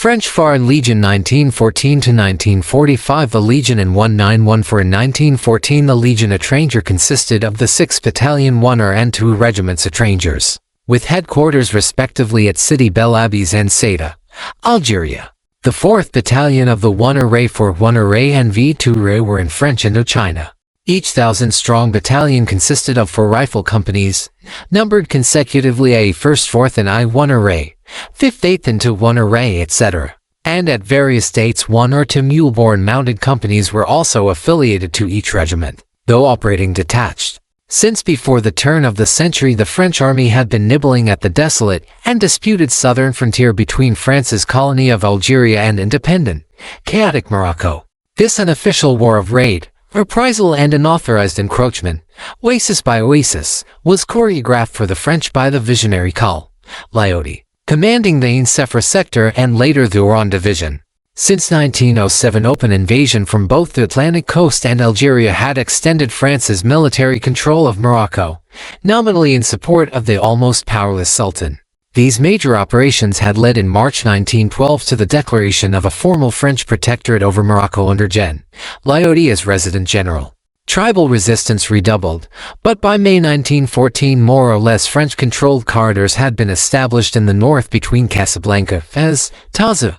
French Foreign Legion 1914–1945. The Legion in 1914. In 1914 the Legion étranger consisted of the 6th Battalion 1er and 2 regiments étrangers, with headquarters respectively at Sidi Bel Abbes and Ceuta, Algeria. The 4th Battalion of the 1er 4 1er and V2 were in French Indochina. Each 1,000-strong battalion consisted of 4 rifle companies, numbered consecutively A 1st, 4th and I 1er, 5th, 8th and 2 1er, etc. And at various dates 1 or 2 mule-borne mounted companies were also affiliated to each regiment, though operating detached. Since before the turn of the century the French army had been nibbling at the desolate and disputed southern frontier between France's colony of Algeria and independent, chaotic Morocco. This unofficial war of raid, reprisal and unauthorized encroachment, oasis by oasis, was choreographed for the French by the visionary Col. Lyoty, commanding the Ain-Sefra sector and later the Oran division. Since 1907 open invasion from both the Atlantic coast and Algeria had extended France's military control of Morocco, nominally in support of the almost powerless Sultan. These major operations had led in March 1912 to the declaration of a formal French protectorate over Morocco under Gen. Lyoty as resident general. Tribal resistance redoubled, but by May 1914 more or less French-controlled corridors had been established in the north between Casablanca, Fez, Taza,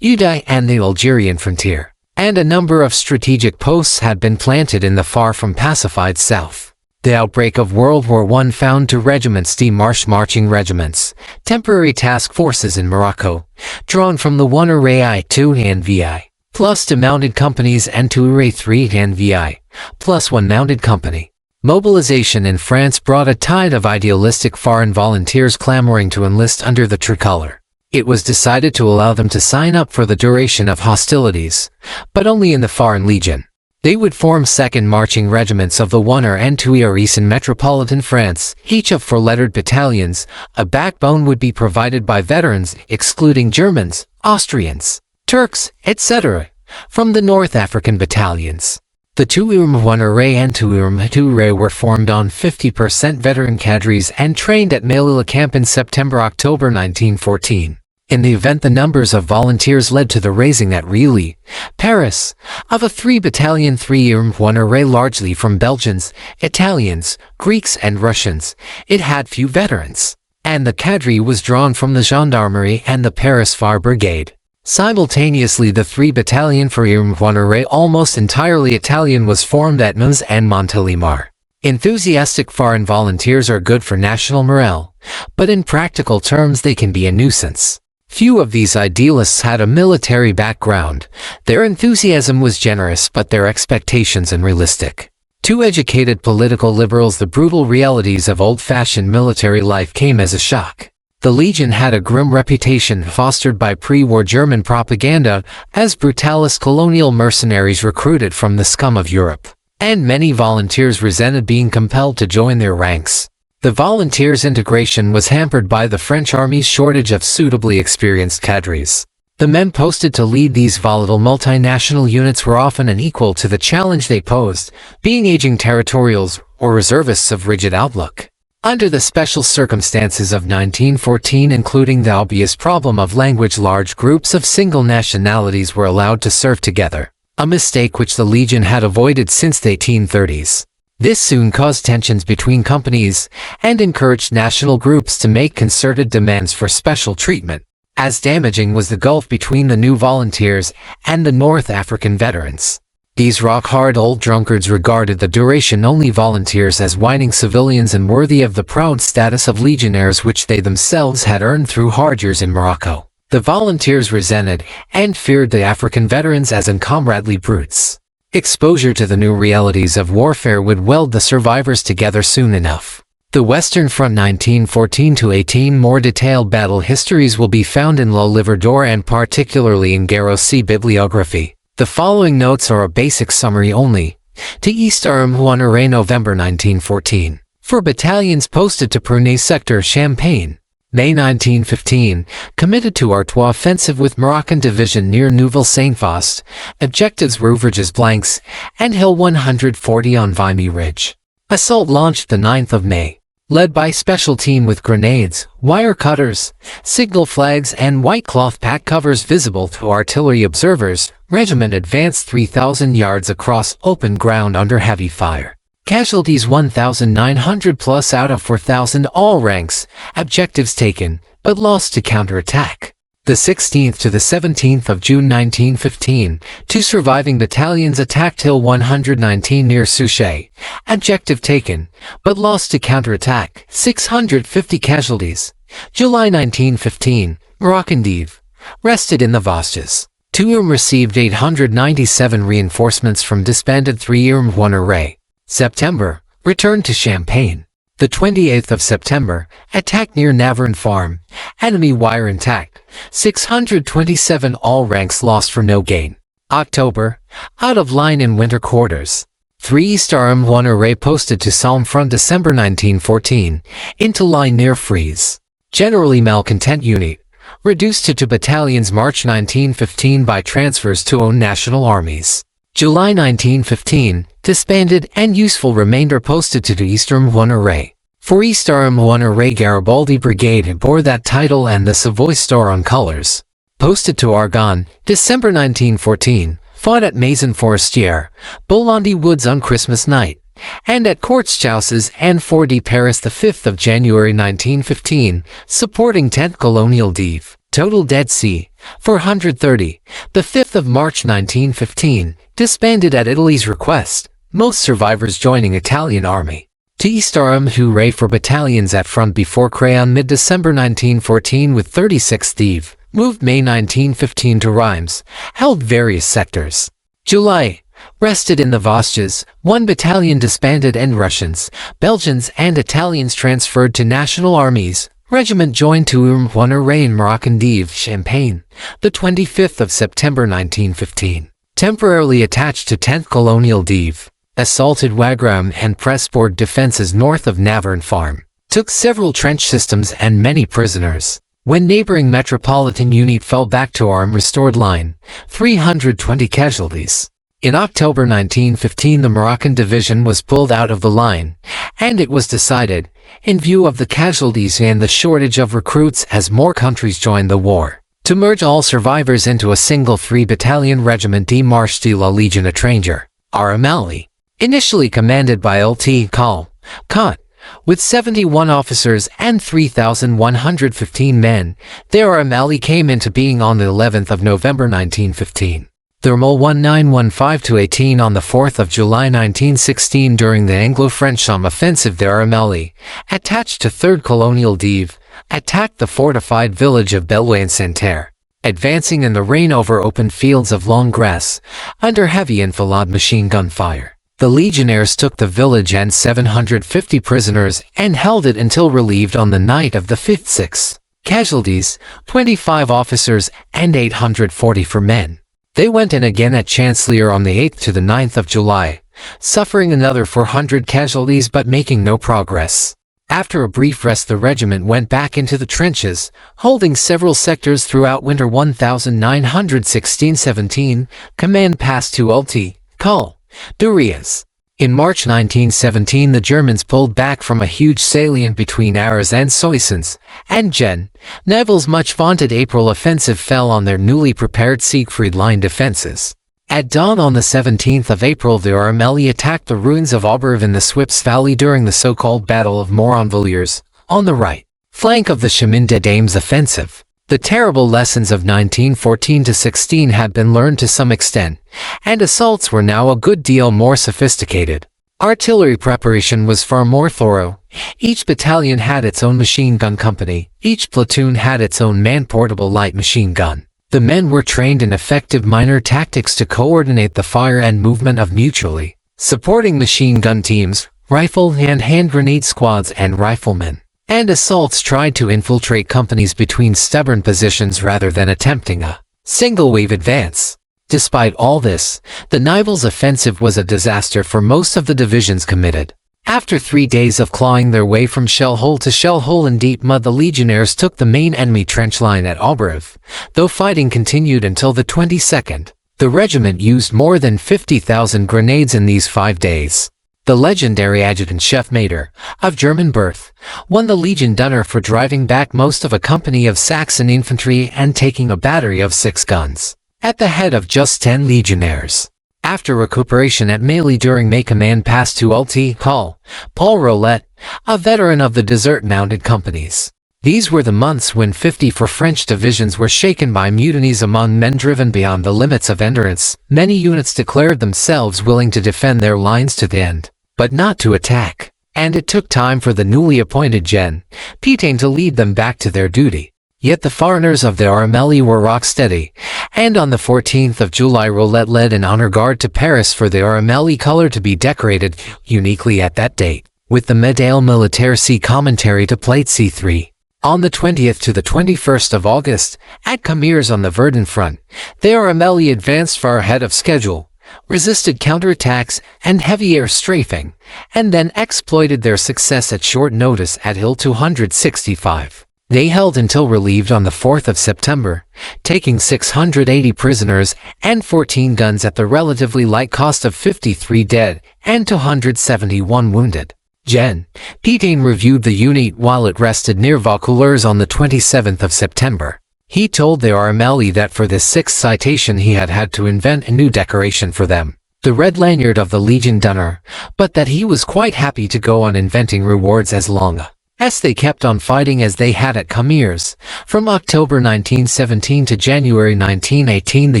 Uday and the Algerian frontier, and a number of strategic posts had been planted in the far from pacified south. The outbreak of World War I found 2 regiments demarched marching regiments, temporary task forces in Morocco, drawn from the 1er I2 and VI, plus 2 mounted companies and 2 3 and VI, plus 1 mounted company. Mobilization in France brought a tide of idealistic foreign volunteers clamoring to enlist under the tricolor. It was decided to allow them to sign up for the duration of hostilities, but only in the Foreign Legion. They would form second marching regiments of the 1er and 2er in metropolitan France, each of 4 lettered battalions. A backbone would be provided by veterans, excluding Germans, Austrians, Turks, etc., from the North African battalions. The 2er 1er and 2er 2er were formed on 50% veteran cadres and trained at Melilla camp in September-October 1914. In the event the numbers of volunteers led to the raising at Rilly, Paris, of a 3-battalion 3er 1er largely from Belgians, Italians, Greeks and Russians, it had few veterans, and the cadre was drawn from the Gendarmerie and the Paris Fire Brigade. Simultaneously the 3-battalion 3er 1er almost entirely Italian was formed at Mons and Montélimar. Enthusiastic foreign volunteers are good for national morale, but in practical terms they can be a nuisance. Few of these idealists had a military background. Their enthusiasm was generous but their expectations unrealistic. To educated political liberals the brutal realities of old-fashioned military life came as a shock. The Legion had a grim reputation fostered by pre-war German propaganda as brutalist colonial mercenaries recruited from the scum of Europe, and many volunteers resented being compelled to join their ranks. The volunteers' integration was hampered by the French army's shortage of suitably experienced cadres. The men posted to lead these volatile multinational units were often unequal to the challenge they posed, being aging territorials or reservists of rigid outlook. Under the special circumstances of 1914, including the obvious problem of language, large groups of single nationalities were allowed to serve together, a mistake which the Legion had avoided since the 1830s. This soon caused tensions between companies and encouraged national groups to make concerted demands for special treatment, as damaging was the gulf between the new volunteers and the North African veterans. These rock-hard old drunkards regarded the duration-only volunteers as whining civilians and worthy of the proud status of legionnaires which they themselves had earned through hard years in Morocco. The volunteers resented and feared the African veterans as uncomradely brutes. Exposure to the new realities of warfare would weld the survivors together soon enough. The Western Front 1914–18 more detailed battle histories will be found in Le Livre d'Or and particularly in Garossi bibliography. The following notes are a basic summary only. To East Arm 1er November 1914. For battalions posted to Prunay sector Champagne. May 1915, committed to Artois offensive with Moroccan division near Neuville-Saint-Vaast. Objectives were Ouvrages Blancs and Hill 140 on Vimy Ridge. Assault launched the 9th of May. Led by special team with grenades, wire cutters, signal flags and white cloth pack covers visible to artillery observers, regiment advanced 3,000 yards across open ground under heavy fire. Casualties 1,900 plus out of 4,000, all ranks, objectives taken, but lost to counterattack. The 16th to the 17th of June 1915, 2 surviving battalions attacked Hill 119 near Souchez. Objective taken, but lost to counterattack. 650 casualties. July 1915, Moroccan-Div. Rested in the Vosges. 2 received 897 reinforcements from disbanded 3 1 array. September, returned to Champagne. The 28th of September, attack near Naverne Farm. Enemy wire intact. 627, all ranks lost for no gain. October, out of line in winter quarters. 3 East RM1 array posted to Somme from December 1914, into line near Frise. Generally malcontent unit, reduced to 2 battalions March 1915 by transfers to own national armies. July 1915, disbanded and useful remainder posted to the East RM1 array. For East RM1 array Garibaldi Brigade bore that title and the Savoy Star on colors. Posted to Argonne, December 1914, fought at Maison Forestière, Bolandi Woods on Christmas night, and at Courtschouses and Fort de Paris the 5th of January 1915, supporting 10th Colonial Div. Total dead c. 430. The 5th of March 1915, disbanded at Italy's request, most survivors joining Italian army. To East RM2 for battalions at front before Crayon mid-December 1914 with 36th Div. Moved May 1915 to Reims, held various sectors. July, rested in the Vosges, 1 battalion disbanded and Russians, Belgians and Italians transferred to national armies. Regiment joined to 1 array in Moroccan-Div, Champagne, the 25th of September 1915. Temporarily attached to 10th Colonial Div. Assaulted Wagram and Pressbourg defenses north of Naverne Farm. Took several trench systems and many prisoners. When neighboring Metropolitan Unit fell back to arm restored line, 320 casualties. In October 1915 the Moroccan division was pulled out of the line, and it was decided, in view of the casualties and the shortage of recruits as more countries joined the war, to merge all survivors into a single 3-battalion regiment de Marche de la Légion étrangère, RMLE. Initially commanded by Lt. Col. Cot. With 71 officers and 3,115 men, the RMLE came into being on the 11th of November 1915. Thermal 1915-18 on the 4th of July 1916 during the Anglo-French Somme offensive the RMLE, attached to 3rd Colonial Div, attacked the fortified village of Belloy-en-Santerre, advancing in the rain over open fields of long grass, under heavy enfilade machine gun fire. The Legionnaires took the village and 750 prisoners and held it until relieved on the night of the 5th. 6 casualties, 25 officers and 844 men. They went in again at Chancellier on the 8th to the 9th of July, suffering another 400 casualties but making no progress. After a brief rest the regiment went back into the trenches, holding several sectors throughout winter 1916-17, command passed to Lt. Col. Duriez. In March 1917 the Germans pulled back from a huge salient between Arras and Soissons, and Gen. Neville's much vaunted April offensive fell on their newly prepared Siegfried Line defenses. At dawn on the 17th of April the RMLE attacked the ruins of Auberive in the Swips Valley during the so-called Battle of Moronvilliers, on the right flank of the Chemin des Dames offensive. The terrible lessons of 1914-16 had been learned to some extent, and assaults were now a good deal more sophisticated. Artillery preparation was far more thorough. Each battalion had its own machine gun company. Each platoon had its own man-portable light machine gun. The men were trained in effective minor tactics to coordinate the fire and movement of mutually supporting machine gun teams, rifle and hand grenade squads and riflemen. And assaults tried to infiltrate companies between stubborn positions rather than attempting a single-wave advance. Despite all this, the Nivelles offensive was a disaster for most of the divisions committed. After 3 days of clawing their way from shell hole to shell hole in deep mud the Legionnaires took the main enemy trench line at Auberive, though fighting continued until the 22nd. The regiment used more than 50,000 grenades in these 5 days. The legendary adjutant chef Mater, of German birth, won the Legion d'Honneur for driving back most of a company of Saxon infantry and taking a battery of 6 guns, at the head of just 10 legionnaires. After recuperation at Meilly during May, command passed to Paul Rollet, a veteran of the desert mounted companies. These were the months when 54 French divisions were shaken by mutinies among men driven beyond the limits of endurance. Many units declared themselves willing to defend their lines to the end, but not to attack, and it took time for the newly appointed Gen. Pétain to lead them back to their duty. Yet the foreigners of the Armée were rock steady, and on the 14th of July Rollet led an honor guard to Paris for the Armée color to be decorated uniquely at that date, with the Médaille Militaire C commentary to plate C3. On the 20th to the 21st of August, at Camiers on the Verdun front, the Armée advanced far ahead of schedule, resisted counterattacks and heavy air strafing, and then exploited their success at short notice at Hill 265. They held until relieved on the 4th of September, taking 680 prisoners and 14 guns at the relatively light cost of 53 dead and 271 wounded. Gen. Pétain reviewed the unit while it rested near Vaucouleurs on the 27th of September. He told the Armée that for this 6th citation he had to invent a new decoration for them, the red lanyard of the Legion d'Honneur, but that he was quite happy to go on inventing rewards as long as they kept on fighting as they had at Camiers. From October 1917 to January 1918 the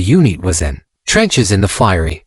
unit was in trenches in the Fliery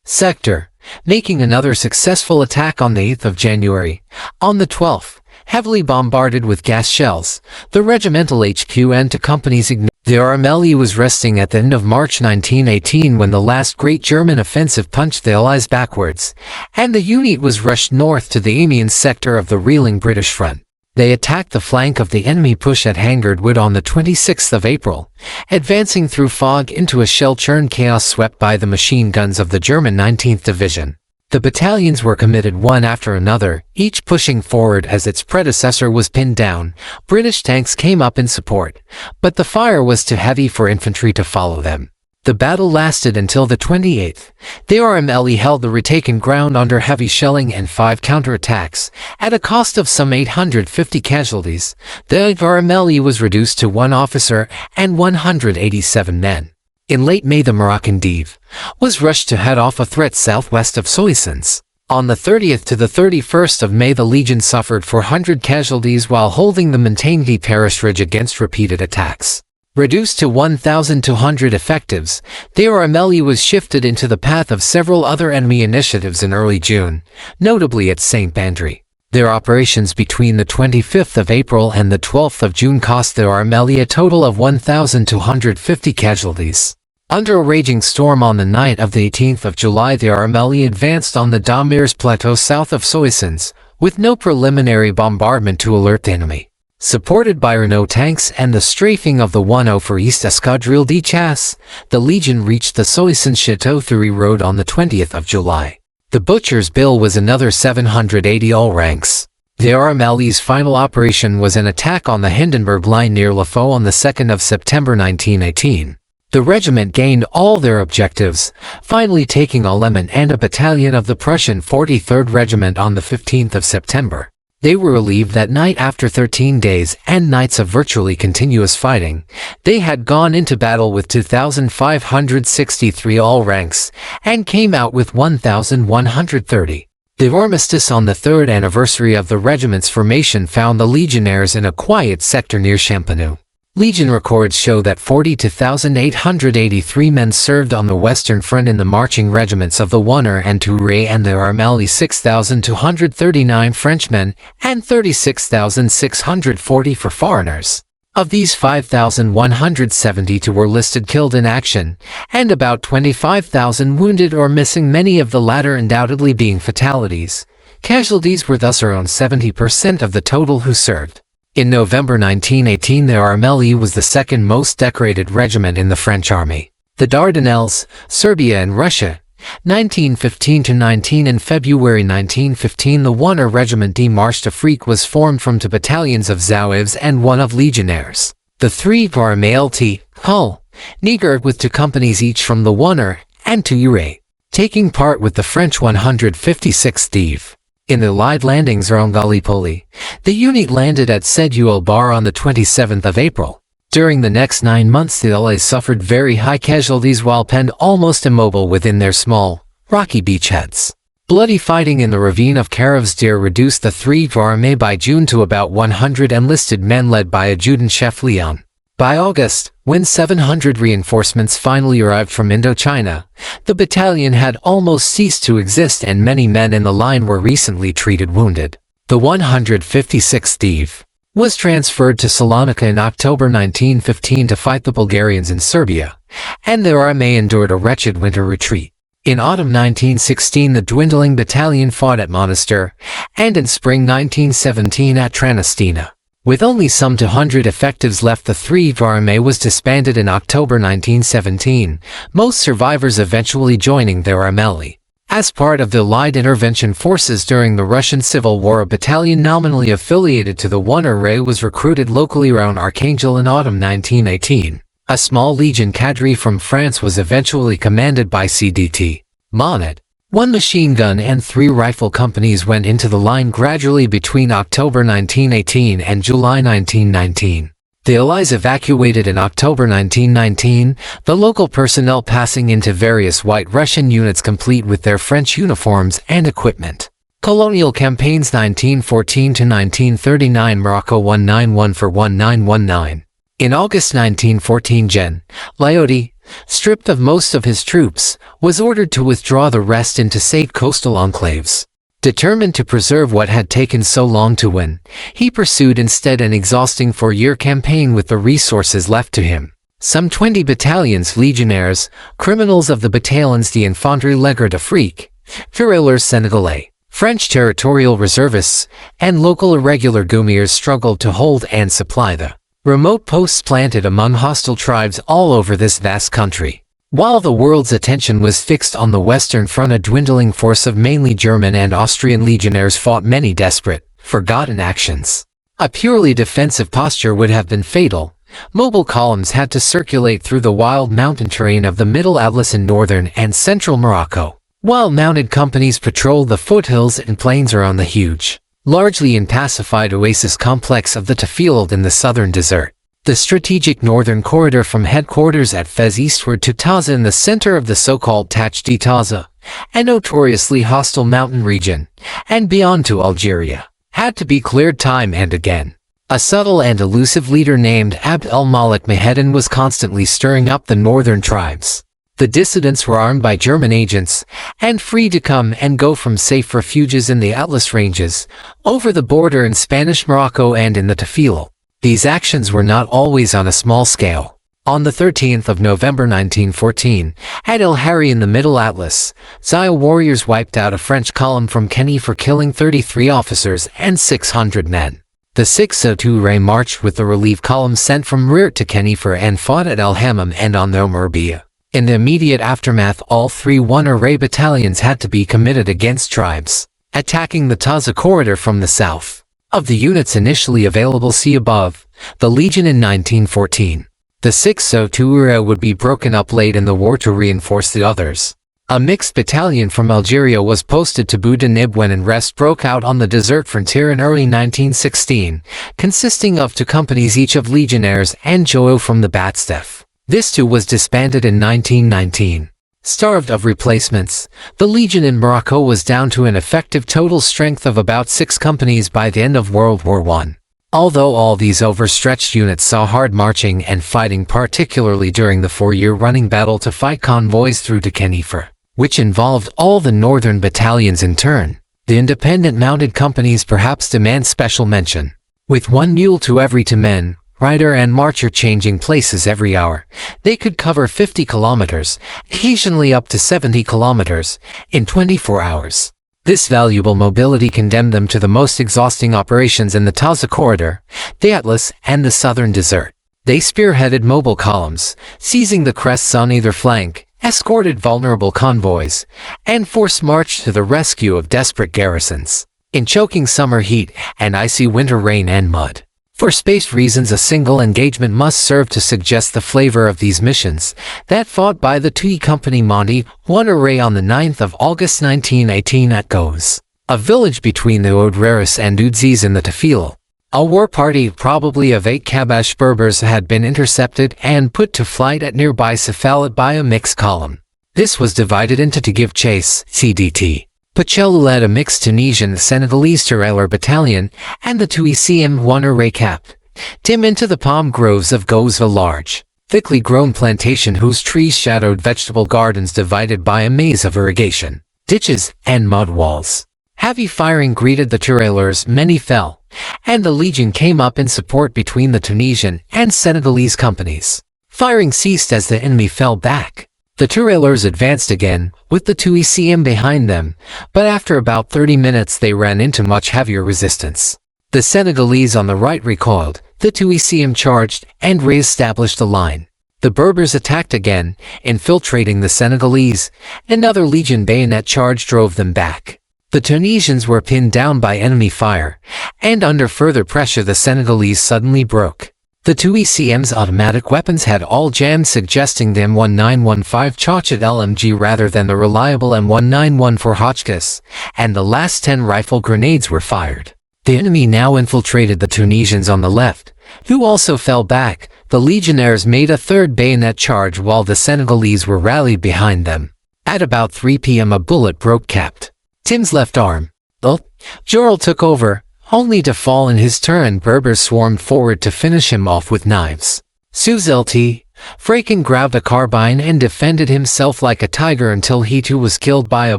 sector, making another successful attack on the 8th of January. On the 12th, heavily bombarded with gas shells, the regimental HQ and 2 companies ignored. The Armée was resting at the end of March 1918 when the last great German offensive punched the Allies backwards, and the unit was rushed north to the Amiens sector of the reeling British front. They attacked the flank of the enemy push at Hangard Wood on the 26th of April, advancing through fog into a shell-churned chaos swept by the machine guns of the German 19th Division. The battalions were committed one after another, each pushing forward as its predecessor was pinned down. British tanks came up in support, but the fire was too heavy for infantry to follow them. The battle lasted until the 28th. The Armée held the retaken ground under heavy shelling and 5 counterattacks, at a cost of some 850 casualties. The Armée was reduced to 1 officer and 187 men. In late May the Moroccan Div was rushed to head off a threat southwest of Soissons. On the 30th to the 31st of May the Legion suffered 400 casualties while holding the maintained Paris Ridge against repeated attacks. Reduced to 1,200 effectives, the Armée was shifted into the path of several other enemy initiatives in early June, notably at Saint-Bandry. Their operations between the 25th of April and the 12th of June cost the Armée a total of 1,250 casualties. Under a raging storm on the night of the 18th of July the Armée advanced on the Damiers Plateau south of Soissons, with no preliminary bombardment to alert the enemy. Supported by Renault tanks and the strafing of the 104 East Escadrille de Chasse, the Legion reached the Soissons-Château-Thierry road on the 20th of July. The Butcher's Bill was another 780 all ranks. The Armée's final operation was an attack on the Hindenburg line near La Faux on the 2nd of September 1918. The regiment gained all their objectives, finally taking a lemon and a battalion of the Prussian 43rd Regiment on the 15th of September. They were relieved that night after 13 days and nights of virtually continuous fighting. They had gone into battle with 2,563 all ranks and came out with 1,130. The armistice on the 3rd anniversary of the regiment's formation found the Legionnaires in a quiet sector near Champenoux. Legion records show that 42,883 men served on the Western Front in the marching regiments of the Wonner and Touré and the Armée, 6,239 Frenchmen, and 36,640 for foreigners. Of these 5,172 were listed killed in action, and about 25,000 wounded or missing, many of the latter undoubtedly being fatalities. Casualties were thus around 70% of the total who served. In November 1918 the Armée was the second most decorated regiment in the French army. The Dardanelles, Serbia and Russia, 1915–19. In February 1915 the Wonner Regiment de Marche d'Afrique was formed from 2 battalions of Zouaves and 1 of Legionnaires. The 3 Armée Hull, Niger with 2 companies each from the Wonner and Touré. taking part with the French 156th Div. In the Allied landings around Gallipoli, the unit landed at Seduel Bar on the 27th of April. During the next 9 months, the Allies suffered very high casualties while penned almost immobile within their small, rocky beachheads. Bloody fighting in the ravine of Karavsdir reduced the Third Army by June to about 100 enlisted men led by Adjutant-Chef Leon. By August, when 700 reinforcements finally arrived from Indochina, the battalion had almost ceased to exist and many men in the line were recently treated wounded. The 156th Div was transferred to Salonika in October 1915 to fight the Bulgarians in Serbia, and their army endured a wretched winter retreat. In autumn 1916 the dwindling battalion fought at Monastir, and in spring 1917 at Tranastina. With only some 200 effectives left, the Third Army was disbanded in October 1917, most survivors eventually joining their army. As part of the Allied intervention forces during the Russian Civil War, a battalion nominally affiliated to the 1 Array was recruited locally around Archangel in autumn 1918. A small legion cadre from France was eventually commanded by CDT Monet. 1 machine gun and 3 rifle companies went into the line gradually between October 1918 and July 1919. The Allies evacuated in October 1919, the local personnel passing into various White Russian units complete with their French uniforms and equipment. Colonial campaigns 1914 to 1939. Morocco 191 for 1919. In August 1914, Gen. Lyoty, stripped of most of his troops, was ordered to withdraw the rest into safe coastal enclaves. Determined to preserve what had taken so long to win, he pursued instead an exhausting 4-year campaign with the resources left to him. Some 20 battalions, Legionnaires, criminals of the bataillons d'Infanterie Legre d'Afrique, Tirailleurs Senegalais, French territorial reservists, and local irregular Gumiers struggled to hold and supply the remote posts planted among hostile tribes all over this vast country. While the world's attention was fixed on the Western Front, a dwindling force of mainly German and Austrian legionnaires fought many desperate, forgotten actions. A purely defensive posture would have been fatal. Mobile columns had to circulate through the wild mountain terrain of the Middle Atlas in northern and central Morocco, while mounted companies patrolled the foothills and plains around the huge, largely impacified oasis complex of the Tafiled in the southern desert. The strategic northern corridor from headquarters at Fez eastward to Taza in the center of the so-called Tach de Taza, a notoriously hostile mountain region, and beyond to Algeria, had to be cleared time and again. A subtle and elusive leader named Abd el-Malik Mahedin was constantly stirring up the northern tribes. The dissidents were armed by German agents, and free to come and go from safe refuges in the Atlas Ranges, over the border in Spanish Morocco and in the Tafil. These actions were not always on a small scale. On the 13th of November 1914, at El Harry in the Middle Atlas, Zaya warriors wiped out a French column from Kenny for killing 33 officers and 600 men. The 602 Ray marched with the relief column sent from Rirt to Kenifer and fought at El Hammam and on the Murbia. In the immediate aftermath, all 3 1 Array battalions had to be committed against tribes, attacking the Taza corridor from the south. Of the units initially available, see above, the Legion in 1914. The 602 era would be broken up late in the war to reinforce the others. A mixed battalion from Algeria was posted to Boudinib when unrest broke out on the desert frontier in early 1916, consisting of 2 companies each of Legionnaires and Joe from the Batstef. This too was disbanded in 1919. Starved of replacements, the Legion in Morocco was down to an effective total strength of about 6 companies by the end of World War I. Although all these overstretched units saw hard marching and fighting, particularly during the 4-year running battle to fight convoys through to Kenifer, which involved all the northern battalions in turn, the independent mounted companies perhaps demand special mention. With 1 mule to every 2 men, rider and marcher changing places every hour, they could cover 50 kilometers, occasionally up to 70 kilometers, in 24 hours. This valuable mobility condemned them to the most exhausting operations in the Taza corridor, the Atlas, and the southern desert. They spearheaded mobile columns, seizing the crests on either flank, escorted vulnerable convoys, and forced march to the rescue of desperate garrisons. In choking summer heat and icy winter rain and mud, For space reasons, a single engagement must serve to suggest the flavor of these missions that fought by the TUI Company Monty 1 array on the 9th of August 1918 at Goes, a village between the Odreris and Udzis in the Tafil. A war party, probably of 8 Kabash Berbers, had been intercepted and put to flight at nearby Cephalat by a mixed column. This was divided into to give chase, CDT. Pacelli led a mixed Tunisian Senegalese Tirailleur battalion, and the TUI CM1 array capped Tim into the palm groves of Goes, a large, thickly grown plantation whose trees shadowed vegetable gardens divided by a maze of irrigation, ditches, and mud walls. Heavy firing greeted the tirailleurs, many fell, and the Legion came up in support between the Tunisian and Senegalese companies. Firing ceased as the enemy fell back. The tirailleurs advanced again, with the TUI CM behind them, but after about 30 minutes they ran into much heavier resistance. The Senegalese on the right recoiled, the TUI CM charged, and re-established a line. The Berbers attacked again, infiltrating the Senegalese. Another Legion bayonet charge drove them back. The Tunisians were pinned down by enemy fire, and under further pressure the Senegalese suddenly broke. The TUI CM's automatic weapons had all jammed, suggesting the M1915 Chauchat LMG rather than the reliable M1914 Hotchkiss, and the last 10 rifle grenades were fired. The enemy now infiltrated the Tunisians on the left, who also fell back. The Legionnaires made a third bayonet charge while the Senegalese were rallied behind them. At about 3 p.m. a bullet broke Capt. Tim's left arm. Jorel took over, only to fall in his turn. Berbers swarmed forward to finish him off with knives. Suzelt Fraken grabbed a carbine and defended himself like a tiger until he too was killed by a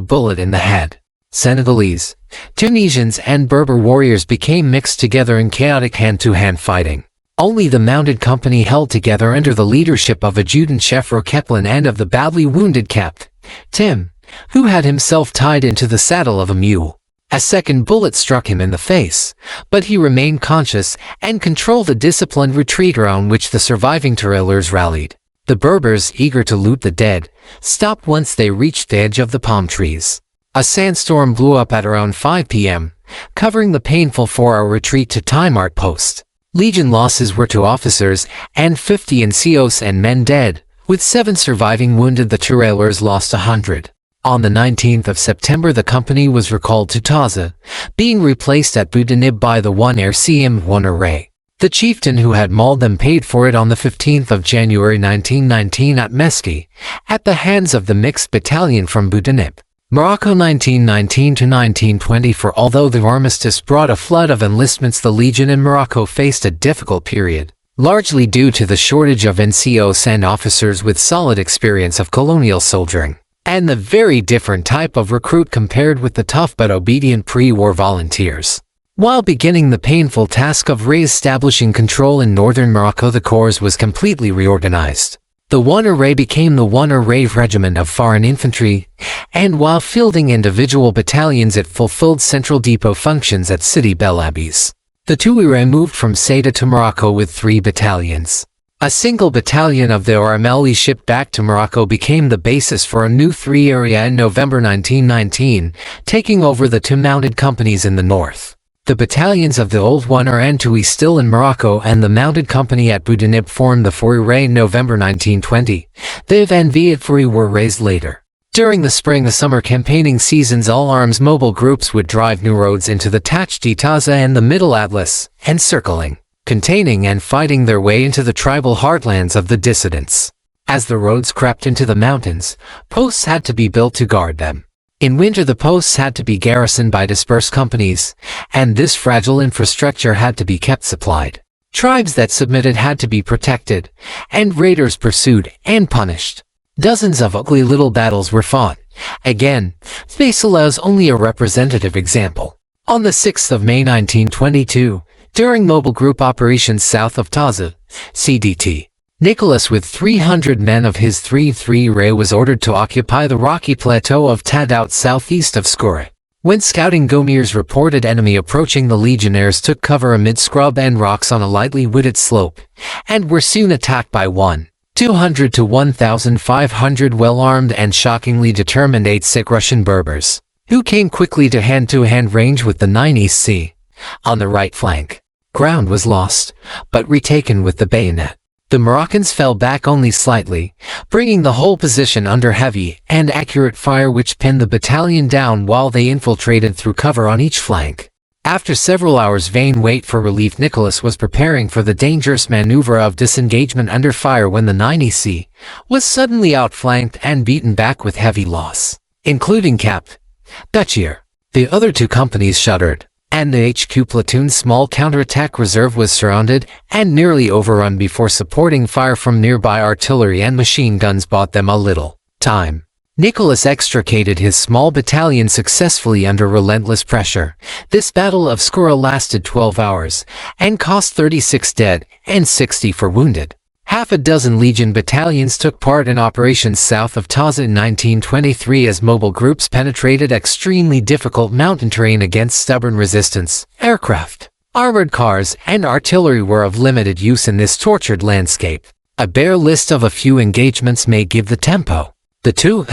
bullet in the head. Senegalese, Tunisians and Berber warriors became mixed together in chaotic hand-to-hand fighting. Only the mounted company held together under the leadership of Adjutant Chefro Keplin and of the badly wounded Capt. Tim, who had himself tied into the saddle of a mule. A second bullet struck him in the face, but he remained conscious and controlled a disciplined retreat around which the surviving tirailleurs rallied. The Berbers, eager to loot the dead, stopped once they reached the edge of the palm trees. A sandstorm blew up at around 5 p.m., covering the painful 4-hour retreat to Timart Post. Legion losses were 2 officers and 50 NCOs and men dead, with 7 surviving wounded. The tirailleurs lost 100. On the 19th of September the company was recalled to Taza, being replaced at Boudinib by the 1 Air CM1 array. The chieftain who had mauled them paid for it on the 15th of January 1919 at Meski, at the hands of the mixed battalion from Boudinib. Morocco 1919 to 1920. For although the armistice brought a flood of enlistments, the Legion in Morocco faced a difficult period, largely due to the shortage of NCOs and officers with solid experience of colonial soldiering, and the very different type of recruit compared with the tough but obedient pre-war volunteers. While beginning the painful task of re-establishing control in northern Morocco, the corps was completely reorganized. The 1 array became the 1 array regiment of foreign infantry, and while fielding individual battalions it fulfilled central depot functions at Sidi Bel Abbes. The 2 array moved from Ceuta to Morocco with 3 battalions. A single battalion of the RMLE shipped back to Morocco became the basis for a new 3 area in November 1919, taking over the 2 mounted companies in the north. The battalions of the old 1 and 2 still in Morocco and the mounted company at Boudinib formed the 4 array in November 1920. The Van Viet were raised later. During the spring and summer campaigning seasons, all arms mobile groups would drive new roads into the Tach de Taza and the Middle Atlas, encircling, containing and fighting their way into the tribal heartlands of the dissidents. As the roads crept into the mountains, posts had to be built to guard them. In winter the posts had to be garrisoned by dispersed companies, and this fragile infrastructure had to be kept supplied. Tribes that submitted had to be protected, and raiders pursued and punished. Dozens of ugly little battles were fought. Again, this allows only a representative example. On the 6th of May 1922, during mobile group operations south of Taza, CDT, Nicholas with 300 men of his 3 array was ordered to occupy the rocky plateau of Tadout southeast of Skouret. When scouting Gomiers reported enemy approaching, the Legionnaires took cover amid scrub and rocks on a lightly wooded slope, and were soon attacked by 200 to 1,500 well-armed and shockingly determined 8 sick Russian Berbers, who came quickly to hand-range with the 9 East C on the right flank. Ground was lost, but retaken with the bayonet. The Moroccans fell back only slightly, bringing the whole position under heavy and accurate fire which pinned the battalion down while they infiltrated through cover on each flank. After several hours' vain wait for relief, Nicholas was preparing for the dangerous maneuver of disengagement under fire when the 90C was suddenly outflanked and beaten back with heavy loss, including Capt. Vichy. The other two companies shuddered, and the HQ platoon's small counterattack reserve was surrounded and nearly overrun before supporting fire from nearby artillery and machine guns bought them a little time. Nicholas extricated his small battalion successfully under relentless pressure. This battle of Skura lasted 12 hours and cost 36 dead and 60 for wounded. Half a dozen Legion battalions took part in operations south of Taza in 1923 as mobile groups penetrated extremely difficult mountain terrain against stubborn resistance. Aircraft, armored cars, and artillery were of limited use in this tortured landscape. A bare list of a few engagements may give the tempo. The 2-3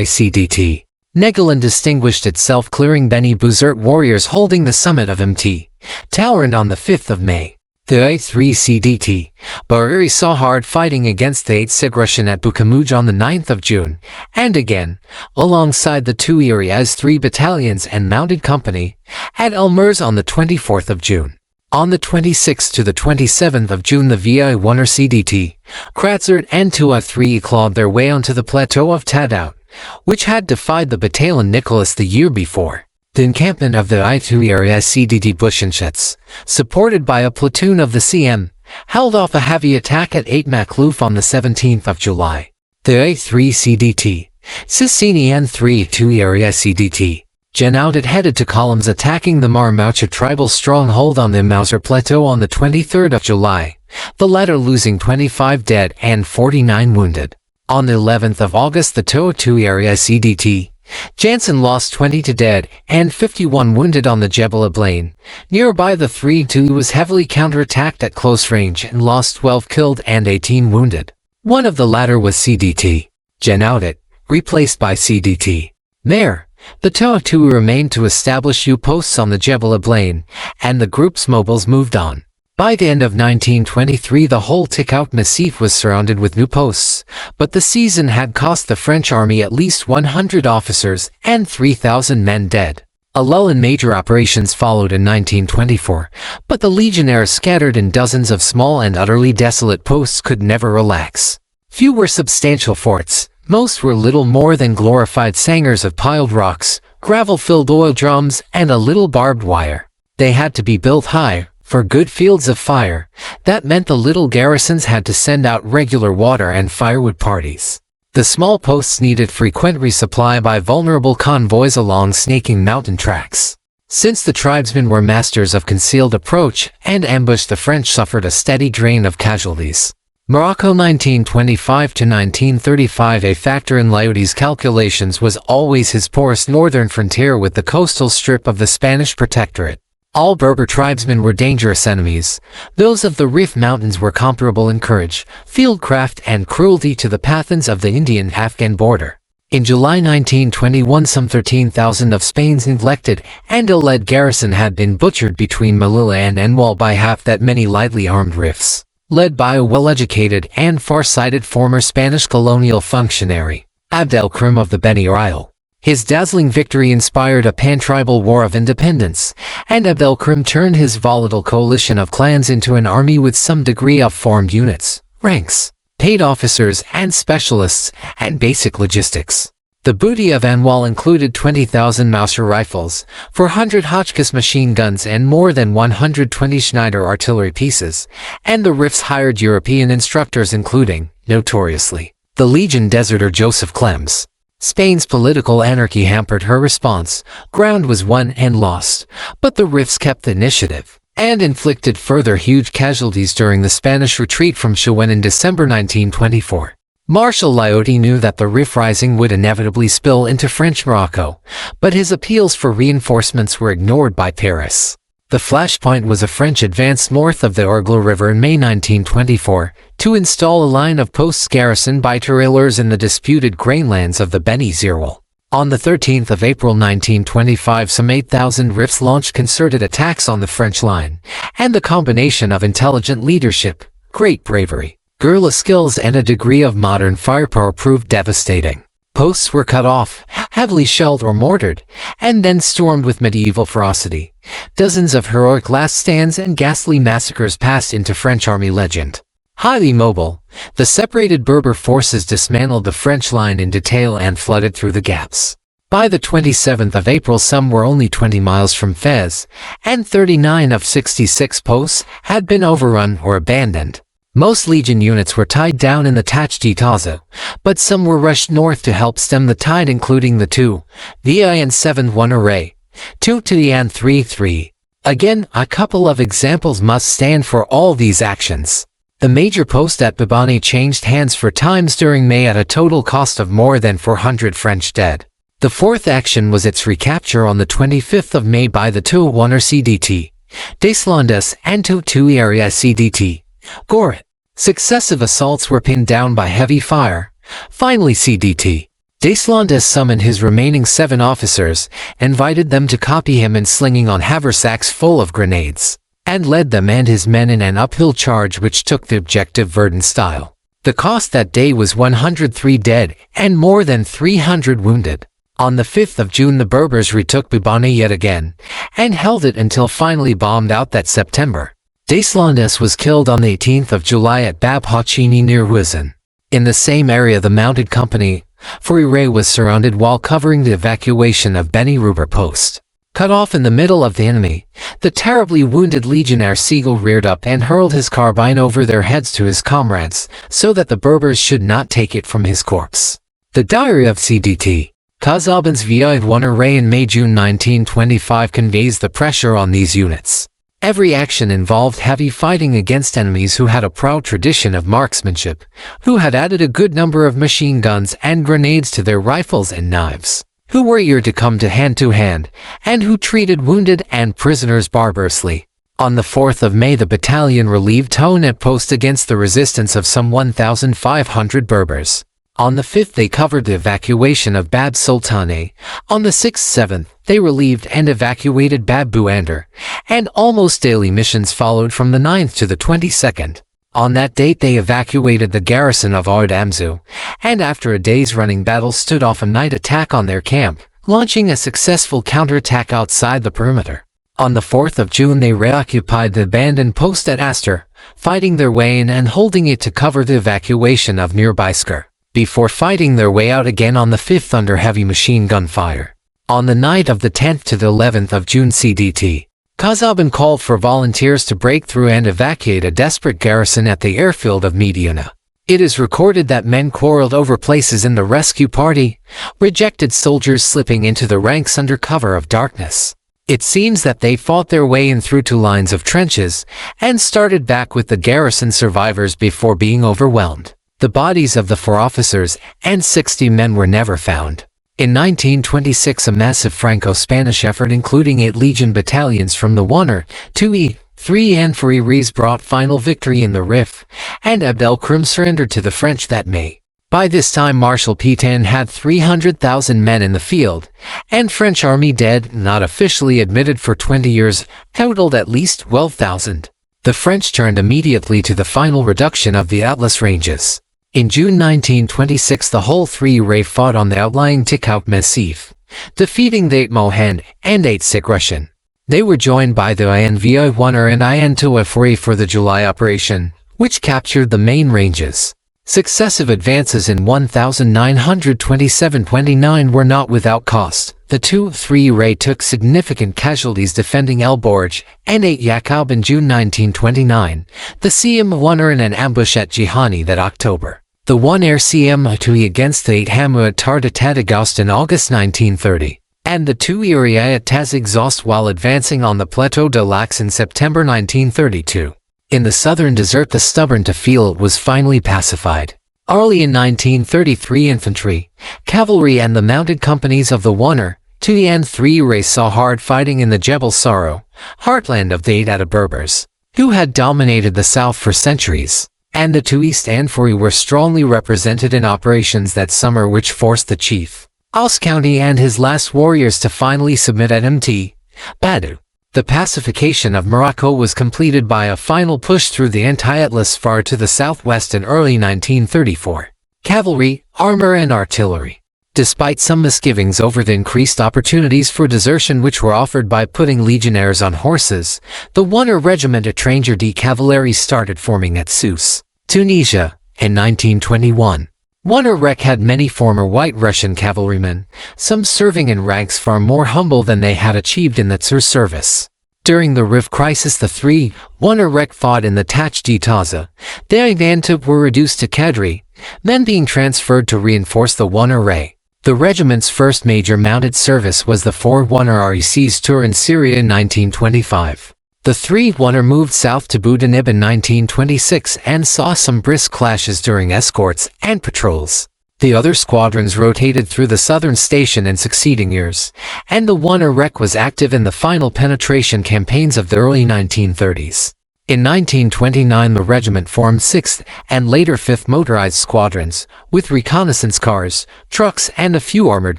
CDT. Negolon distinguished itself, clearing Beni Buzert warriors holding the summit of Mt. Talrand on the 5th of May. The 8-3 CDT. Bariri saw hard fighting against the 8th Aggression at Bukamuj on the 9th of June, and again, alongside the 2 Irias 3 battalions and mounted company, at El Merz on the 24th of June. On the 26th to the 27th of June, the VI-1 CDT, Kratzert and 2-3 clawed their way onto the plateau of Tadout, which had defied the battalion Nicholas the year before. The encampment of the I-2 area CDT Buschenschütz, supported by a platoon of the CM, held off a heavy attack at 8 Makluf on the 17th of July. The A-3 CDT, Sicini N-3 2 area CDT, Genoudet headed to columns attacking the Marmaucha tribal stronghold on the Mauser Plateau on the 23rd of July, the latter losing 25 dead and 49 wounded. On the 11th of August, the Toa 2 area CDT, Janssen lost 20 dead and 51 wounded on the Jebel Ablain. Nearby, the 3-2 was heavily counterattacked at close range and lost 12 killed and 18 wounded. One of the latter was CDT Genoudet, replaced by CDT Mayor. The Toa 2 remained to establish U-posts on the Jebel Ablain, and the group's mobiles moved on. By the end of 1923, the whole Tikout Massif was surrounded with new posts, but the season had cost the French army at least 100 officers and 3,000 men dead. A lull in major operations followed in 1924, but the Legionnaires scattered in dozens of small and utterly desolate posts could never relax. Few were substantial forts. Most were little more than glorified sangars of piled rocks, gravel-filled oil drums, and a little barbed wire. They had to be built high, for good fields of fire. That meant the little garrisons had to send out regular water and firewood parties. The small posts needed frequent resupply by vulnerable convoys along snaking mountain tracks. Since the tribesmen were masters of concealed approach and ambush, the French suffered a steady drain of casualties. Morocco 1925 to 1935. A factor in Lioty's calculations was always his porous northern frontier with the coastal strip of the Spanish Protectorate. All Berber tribesmen were dangerous enemies. Those of the Rif Mountains were comparable in courage, fieldcraft, and cruelty to the Pathans of the Indian-Afghan border. In July 1921, some 13,000 of Spain's neglected and ill-led garrison had been butchered between Melilla and Enwal by half that many lightly armed Rifs, led by a well-educated and far-sighted former Spanish colonial functionary, Abdelkrim of the Beni Isle. His dazzling victory inspired a pan-tribal war of independence, and Abdelkrim turned his volatile coalition of clans into an army with some degree of formed units, ranks, paid officers and specialists, and basic logistics. The booty of Anwal included 20,000 Mauser rifles, 400 Hotchkiss machine guns, and more than 120 Schneider artillery pieces, and the Rifs hired European instructors including, notoriously, the Legion deserter Joseph Clems. Spain's political anarchy hampered her response. Ground was won and lost, but the Rifs kept the initiative, and inflicted further huge casualties during the Spanish retreat from Chauen in December 1924. Marshal Lioty knew that the Rif rising would inevitably spill into French Morocco, but his appeals for reinforcements were ignored by Paris. The flashpoint was a French advance north of the Orgla River in May 1924 to install a line of posts garrisoned by tirailleurs in the disputed grainlands of the Beni Zirwal. On the 13th of April 1925, some 8,000 RIFs launched concerted attacks on the French line, and the combination of intelligent leadership, great bravery, guerrilla skills and a degree of modern firepower proved devastating. Posts were cut off, heavily shelled or mortared, and then stormed with medieval ferocity. Dozens of heroic last stands and ghastly massacres passed into French army legend. Highly mobile, the separated Berber forces dismantled the French line in detail and flooded through the gaps. By the 27th of April, some were only 20 miles from Fez, and 39 of 66 posts had been overrun or abandoned. Most Legion units were tied down in the Tach-Taza, but some were rushed north to help stem the tide, including the 2, the IN 7-1 array, 2 to the IN 3-3. Again, a couple of examples must stand for all these actions. The major post at Bibani changed hands 4 times during May at a total cost of more than 400 French dead. The fourth action was its recapture on the 25th of May by the 2-1er CDT, Deslandes and 2-2 area CDT, Goret. Successive assaults were pinned down by heavy fire. Finally, CDT Deslandes summoned his remaining 7 officers, invited them to copy him in slinging on haversacks full of grenades, and led them and his men in an uphill charge which took the objective Verdun style. The cost that day was 103 dead and more than 300 wounded. On the 5th of June, the Berbers retook Bibani yet again, and held it until finally bombed out that September. Deslandes was killed on the 18th of July at Bab Hachini near Wizan. In the same area, the mounted company, Fourier, was surrounded while covering the evacuation of Beni Ruber post. Cut off in the middle of the enemy, the terribly wounded Legionnaire Siegel reared up and hurled his carbine over their heads to his comrades, so that the Berbers should not take it from his corpse. The diary of CDT Kazabin's VI-1 array in May-June 1925 conveys the pressure on these units. Every action involved heavy fighting against enemies who had a proud tradition of marksmanship, who had added a good number of machine guns and grenades to their rifles and knives, who were eager to come to hand, and who treated wounded and prisoners barbarously. On the 4th of May, the battalion relieved Tone at post against the resistance of some 1,500 Berbers. On the 5th, they covered the evacuation of Bab Sultane. On the 6th, 7th, they relieved and evacuated Bab Buander, and almost daily missions followed from the 9th to the 22nd. On that date, they evacuated the garrison of Ard Amzu, and after a day's running battle stood off a night attack on their camp, launching a successful counterattack outside the perimeter. On the 4th of June, they reoccupied the abandoned post at Aster, fighting their way in and holding it to cover the evacuation of nearby Skr, before fighting their way out again on the 5th under heavy machine gun fire. On the night of the 10th to the 11th of June, CDT Kazabin called for volunteers to break through and evacuate a desperate garrison at the airfield of Mediona. It is recorded that men quarreled over places in the rescue party, rejected soldiers slipping into the ranks under cover of darkness. It seems that they fought their way in through 2 lines of trenches, and started back with the garrison survivors before being overwhelmed. The bodies of the 4 officers and 60 men were never found. In 1926, a massive Franco-Spanish effort including 8 Legion battalions from the 1er, 2e, 3 and Fouriers brought final victory in the Rif, and Abd el-Krim surrendered to the French that May. By this time, Marshal Pétain had 300,000 men in the field, and French army dead, not officially admitted for 20 years, totaled at least 12,000. The French turned immediately to the final reduction of the Atlas Ranges. In June 1926, the whole 3 array fought on the outlying Tikhout Massif, defeating the 8 Mohan and 8 Sikh-Russian. They were joined by the INVI-1er and IN-2 for the July operation, which captured the main ranges. Successive advances in 1927-29 were not without cost. The 2-3 array took significant casualties defending El Borj and 8 Yaqub in June 1929, the CM-1er in an ambush at Jihani that October. The 1-air CM-2 against the 8 Hamu at Tardatadagost in August 1930, and the 2 Iria at Tazexhaust while advancing on the Plateau de Lax in September 1932. In the southern desert, the stubborn Tafil was finally pacified. Early in 1933, infantry, cavalry and the mounted companies of the 1er, 2 and 3 array saw hard fighting in the Jebel Saro, heartland of the 8 Atta Berbers, who had dominated the south for centuries, and the 2 East and 4 were strongly represented in operations that summer which forced the chief, Aus County and his last warriors to finally submit at Mt. Badu. The pacification of Morocco was completed by a final push through the anti-Atlas far to the southwest in early 1934. Cavalry, armor and artillery. Despite some misgivings over the increased opportunities for desertion which were offered by putting legionnaires on horses, the 1er Regiment Étranger de Cavalerie started forming at Sousse, Tunisia, in 1921. 1er Rec had many former White Russian cavalrymen, some serving in ranks far more humble than they had achieved in the Tsar service. During the Riv crisis the 3 1er Rec fought in the Tach de Taza. The Antib were reduced to cadre, men being transferred to reinforce the 1er Ray. The regiment's first major mounted service was the 4 1er REC's tour in Syria in 1925. The 3 1er moved south to Boudanib in 1926 and saw some brisk clashes during escorts and patrols. The other squadrons rotated through the southern station in succeeding years, and the 1er Rec was active in the final penetration campaigns of the early 1930s. In 1929 the regiment formed 6th and later 5th motorized squadrons, with reconnaissance cars, trucks and a few armored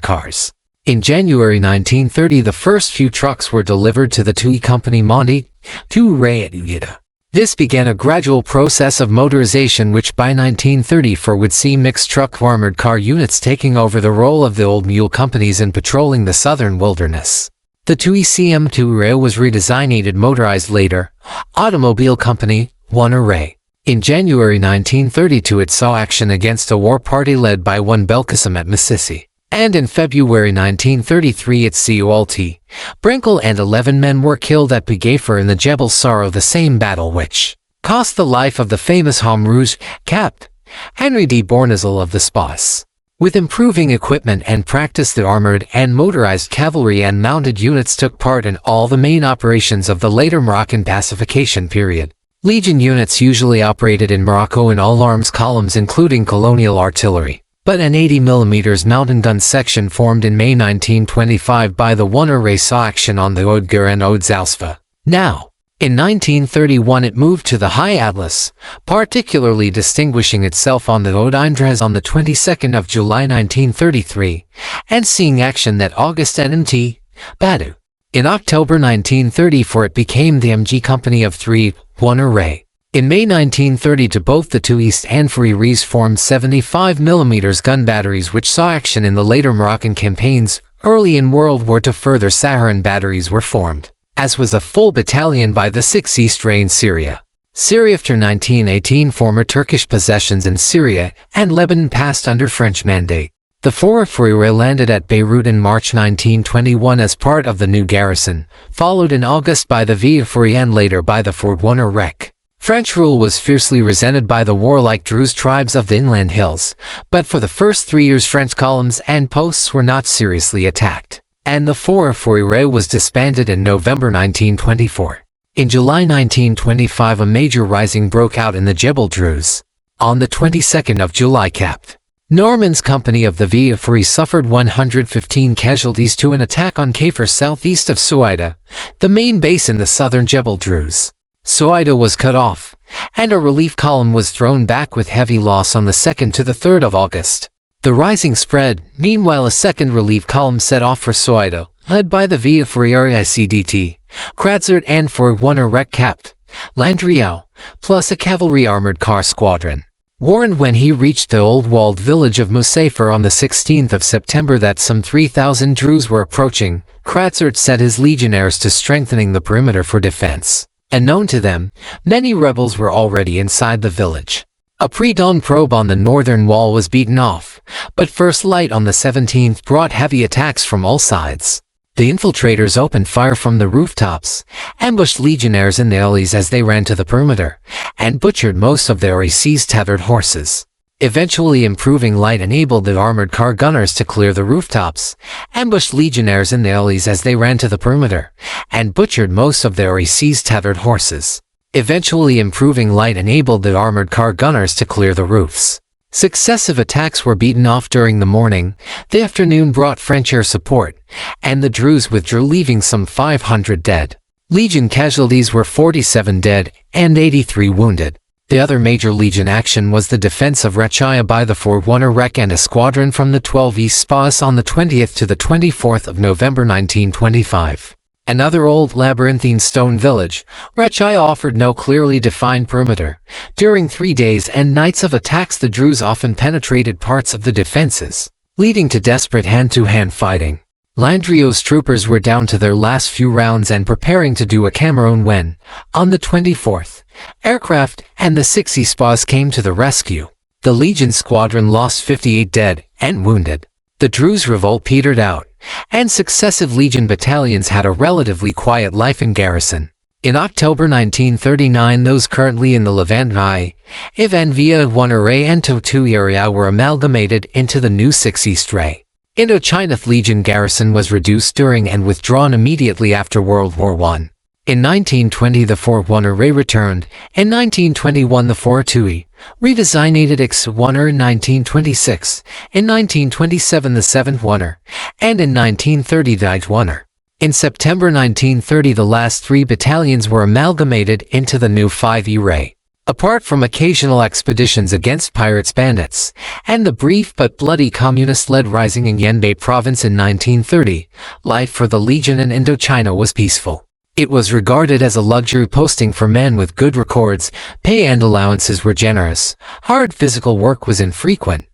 cars. In January 1930 the first few trucks were delivered to the TUI Company Monti, II at Uganda. This began a gradual process of motorization which by 1934 would see mixed truck armored car units taking over the role of the old mule companies in patrolling the southern wilderness. The TUI CM2 was redesignated motorized later, Automobile Company, 1er Ray. In January 1932 it saw action against a war party led by 1 Belkacem at Masisi. And in February 1933 at Ceult, Brinkel and 11 men were killed at Bagafer in the Jebel Saro, the same battle which cost the life of the famous Homme Rouge, Capt. Henry de Bournazel of the Spas. With improving equipment and practice the armored and motorized cavalry and mounted units took part in all the main operations of the later Moroccan pacification period. Legion units usually operated in Morocco in all arms columns including colonial artillery. But an 80mm mountain gun section formed in May 1925 by the 1er Ray saw action on the Oudgar and Oud-Zalsva. Now, in 1931 it moved to the High Atlas, particularly distinguishing itself on the Oud-Indres on the 22nd of July 1933, and seeing action that August at Mt. Badu. In October 1934 it became the MG Company of 3 1er Ray. In May 1930 to both the two East and Free formed 75mm gun batteries which saw action in the later Moroccan campaigns. Early in World War II further Saharan batteries were formed, as was a full battalion by the 6th East Ray in Syria. Syria after 1918 former Turkish possessions in Syria and Lebanon passed under French mandate. The 4 Free landed at Beirut in March 1921 as part of the new garrison, followed in August by the Free and later by the 4 1er Rec. French rule was fiercely resented by the warlike Druze tribes of the inland hills, but for the first 3 years French columns and posts were not seriously attacked, and the 4 Ray was disbanded in November 1924. In July 1925 a major rising broke out in the Jebel Druze. On the 22nd of July Capt. Norman's company of the Free suffered 115 casualties to an attack on Kafir southeast of Souaida, the main base in the southern Jebel Druze. Souaida was cut off, and a relief column was thrown back with heavy loss on the 2nd to the 3rd of August. The rising spread, meanwhile a second relief column set off for Souaida, led by the Free RICDT, Kradzert and for 1er Rec Capt. Landriau, plus a cavalry armored car squadron. Warned when he reached the old walled village of Musafer on the 16th of September that some 3,000 Druze were approaching, Kradzert set his legionnaires to strengthening the perimeter for defense. Unknown to them, many rebels were already inside the village. A pre-dawn probe on the northern wall was beaten off, but first light on the 17th brought heavy attacks from all sides. The infiltrators opened fire from the rooftops, ambushed legionnaires in the alleys as they ran to the perimeter, and butchered most of the REC's tethered horses. Eventually improving light enabled the armored car gunners to clear the rooftops, ambushed legionnaires in the alleys as they ran to the perimeter, and butchered most of the REC's tethered horses. Eventually improving light enabled the armored car gunners to clear the roofs. Successive attacks were beaten off during the morning. The afternoon brought French air support, and the Druze withdrew, leaving some 500 dead. Legion casualties were 47 dead and 83 wounded. The other major Legion action was the defense of Recchia by the 4th Wonder Rec and a squadron from the 12 East Spas on the 20th to the 24th of November 1925. Another old labyrinthine stone village, Recchia offered no clearly defined perimeter. During 3 days and nights of attacks, the Druze often penetrated parts of the defenses, leading to desperate hand-to-hand fighting. Landrio's troopers were down to their last few rounds and preparing to do a Cameroon when, on the 24th, aircraft and the 6 Spas came to the rescue. The Legion squadron lost 58 dead and wounded. The Druze revolt petered out, and successive Legion battalions had a relatively quiet life in garrison. In October 1939, those currently in the Levant I, Ivan Via 1 Array and Totu area were amalgamated into the new 6 East Ray. Indochina Legion garrison was reduced during and withdrawn immediately after World War I. In 1920 the 4th Wonder Ray returned. In 1921 the 4th Tui, redesignated X Wonder in 1926, in 1927 the 7th Wonder, and in 1930 the 8th Wonder. In September 1930 the last 3 battalions were amalgamated into the new 5E Ray. Apart from occasional expeditions against pirates bandits, and the brief but bloody communist-led rising in Yenbei province in 1930, life for the Legion in Indochina was peaceful. It was regarded as a luxury posting for men with good records, pay and allowances were generous, hard physical work was infrequent,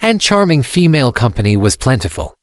and charming female company was plentiful.